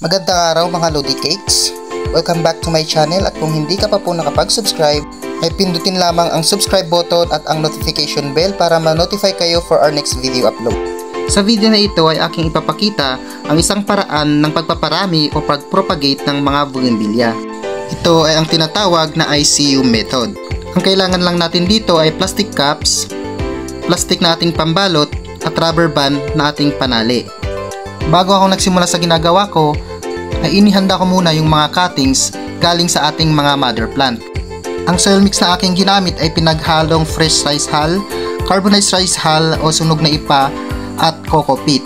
Magandang araw mga Lodi Cakes! Welcome back to my channel at kung hindi ka pa po nakapag-subscribe, ay pindutin lamang ang subscribe button at ang notification bell para ma-notify kayo for our next video upload. Sa video na ito ay aking ipapakita ang isang paraan ng pagpaparami o pag-propagate ng mga bougainvillea. Ito ay ang tinatawag na ICU method. Ang kailangan lang natin dito ay plastic cups, plastic na ating pambalot at rubber band na ating panali. Bago ako nagsimula sa ginagawa ko, ay inihanda ko muna yung mga cuttings galing sa ating mga mother plant. Ang soil mix na aking ginamit ay pinaghalong fresh rice hull, carbonized rice hull o sunog na ipa at coco peat.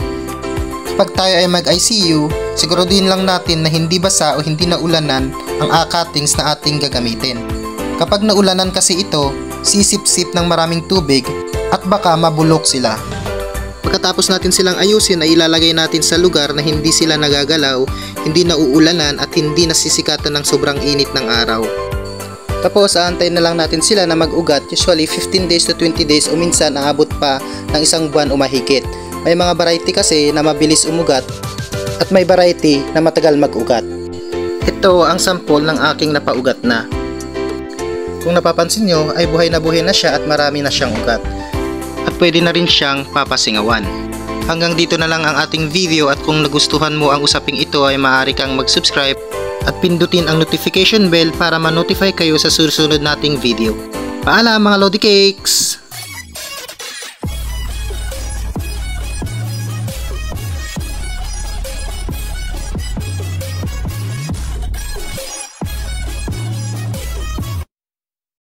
Kapag tayo ay mag-ICU, siguraduhin lang natin na hindi basa o hindi naulanan ang cuttings na ating gagamitin. Kapag naulanan kasi ito, sisip-sip ng maraming tubig at baka mabulok sila. Pagkatapos natin silang ayusin ay ilalagay natin sa lugar na hindi sila nagagalaw, hindi nauulanan at hindi nasisikatan ng sobrang init ng araw. Tapos aantayin na lang natin sila na mag-ugat, usually 15 days to 20 days o minsan aabot pa ng isang buwan o mahigit. May mga variety kasi na mabilis umugat at may variety na matagal mag-ugat. Ito ang sample ng aking napaugat na. Kung napapansin nyo ay buhay na siya at marami na siyang ugat. At pwede na rin siyang papasingawan. Hanggang dito na lang ang ating video at kung nagustuhan mo ang usaping ito ay maaari kang mag-subscribe at pindutin ang notification bell para ma-notify kayo sa susunod nating video. Paalam mga Lodi Cakes!